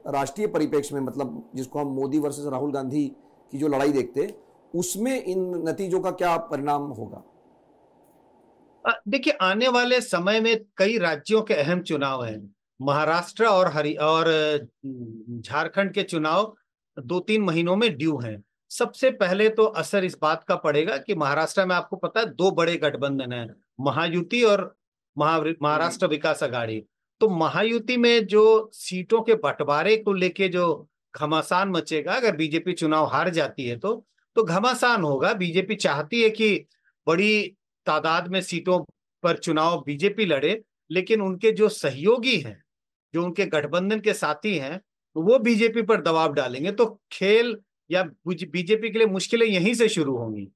राष्ट्रीय परिप्रेक्ष्य में, मतलब जिसको हम मोदी वर्सेस राहुल गांधी की जो लड़ाई देखते हैं, उसमें इन नतीजों का क्या परिणाम होगा? देखिए, आने वाले समय में कई राज्यों के अहम चुनाव हैं। महाराष्ट्र और झारखंड के चुनाव 2-3 महीनों में ड्यू हैं। सबसे पहले तो असर इस बात का पड़ेगा कि महाराष्ट्र में आपको पता है दो बड़े गठबंधन हैं, महायुति और महाराष्ट्र विकास अघाड़ी। तो महायुति में जो सीटों के बंटवारे को लेके जो घमासान मचेगा, अगर बीजेपी चुनाव हार जाती है तो घमासान होगा। बीजेपी चाहती है कि बड़ी तादाद में सीटों पर चुनाव बीजेपी लड़े, लेकिन उनके जो सहयोगी हैं, जो उनके गठबंधन के साथी हैं, वो बीजेपी पर दबाव डालेंगे। तो खेल या बीजेपी के लिए मुश्किलें यहीं से शुरू होंगी।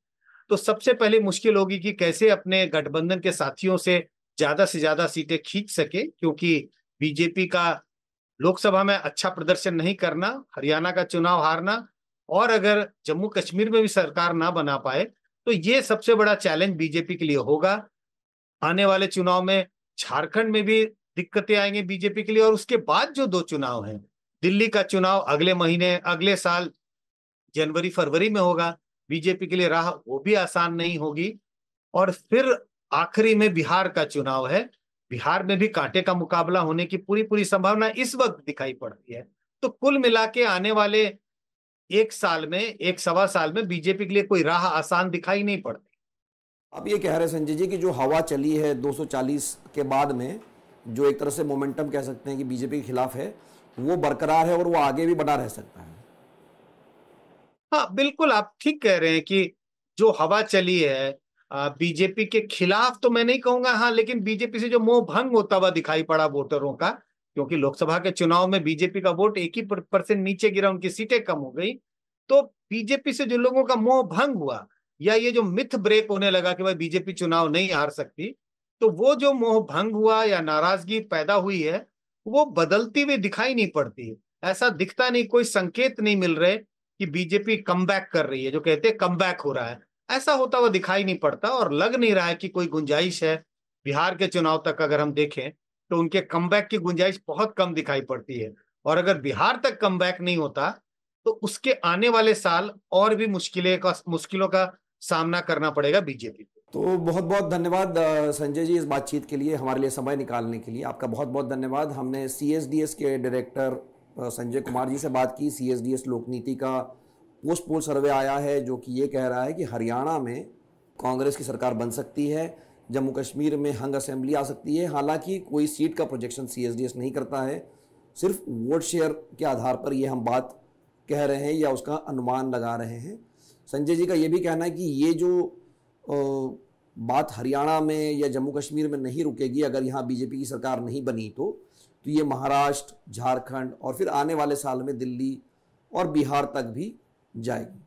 तो सबसे पहले मुश्किल होगी कि कैसे अपने गठबंधन के साथियों से ज्यादा सीटें खींच सके, क्योंकि बीजेपी का लोकसभा में अच्छा प्रदर्शन नहीं करना, हरियाणा का चुनाव हारना, और अगर जम्मू कश्मीर में भी सरकार ना बना पाए तो ये सबसे बड़ा चैलेंज बीजेपी के लिए होगा। आने वाले चुनाव में झारखंड में भी दिक्कतें आएंगी बीजेपी के लिए, और उसके बाद जो दो चुनाव हैं, दिल्ली का चुनाव अगले महीने, अगले साल जनवरी फरवरी में होगा, बीजेपी के लिए राह वो भी आसान नहीं होगी। और फिर आखिरी में बिहार का चुनाव है। बिहार में भी कांटे का मुकाबला होने की पूरी पूरी संभावना इस वक्त दिखाई पड़ रही है। तो कुल मिला के आने वाले एक साल में, एक सवा साल में बीजेपी के लिए कोई राह आसान दिखाई नहीं पड़ती। अब ये कह रहे हैं संजय जी कि जो हवा चली है 240 के बाद में, जो एक तरह से मोमेंटम कह सकते हैं कि बीजेपी के खिलाफ है, वो बरकरार है और वो आगे भी बना रह सकता है। हाँ, बिल्कुल आप ठीक कह रहे हैं कि जो हवा चली है बीजेपी के खिलाफ तो मैं नहीं कहूंगा, हाँ, लेकिन बीजेपी से जो मोह भंग होता हुआ दिखाई पड़ा वोटरों का, क्योंकि लोकसभा के चुनाव में बीजेपी का वोट 1 ही % नीचे गिरा, उनकी सीटें कम हो गई। तो बीजेपी से जो लोगों का मोह भंग हुआ, या ये जो मिथ ब्रेक होने लगा कि भाई बीजेपी चुनाव नहीं हार सकती, तो वो जो मोह भंग हुआ या नाराजगी पैदा हुई है, वो बदलती हुई दिखाई नहीं पड़ती। ऐसा दिखता नहीं, कोई संकेत नहीं मिल रहे कि बीजेपी कमबैक कर रही है, जो कहते हैं कमबैक हो रहा है, ऐसा होता हुआ दिखाई नहीं पड़ता। और लग नहीं रहा है कि कोई गुंजाइश है। बिहार के चुनाव तक अगर हम देखें तो उनके कमबैक की गुंजाइश बहुत कम दिखाई पड़ती है। और अगर बिहार तक कमबैक नहीं होता तो उसके आने वाले साल और भी मुश्किलों का सामना करना पड़ेगा बीजेपी को। तो बहुत बहुत धन्यवाद संजय जी, इस बातचीत के लिए, हमारे लिए समय निकालने के लिए आपका बहुत बहुत धन्यवाद। हमने सीएसडीएस के डायरेक्टर संजय कुमार जी से बात की। सीएसडीएस लोकनीति का पोस्ट पोल सर्वे आया है जो कि ये कह रहा है कि हरियाणा में कांग्रेस की सरकार बन सकती है, जम्मू कश्मीर में हंग असेंबली आ सकती है। हालांकि कोई सीट का प्रोजेक्शन सीएसडीएस नहीं करता है, सिर्फ वोट शेयर के आधार पर ये हम बात कह रहे हैं या उसका अनुमान लगा रहे हैं। संजय जी का ये भी कहना है कि ये जो बात हरियाणा में या जम्मू कश्मीर में नहीं रुकेगी, अगर यहाँ बीजेपी की सरकार नहीं बनी तो ये महाराष्ट्र, झारखंड और फिर आने वाले साल में दिल्ली और बिहार तक भी जाएगी।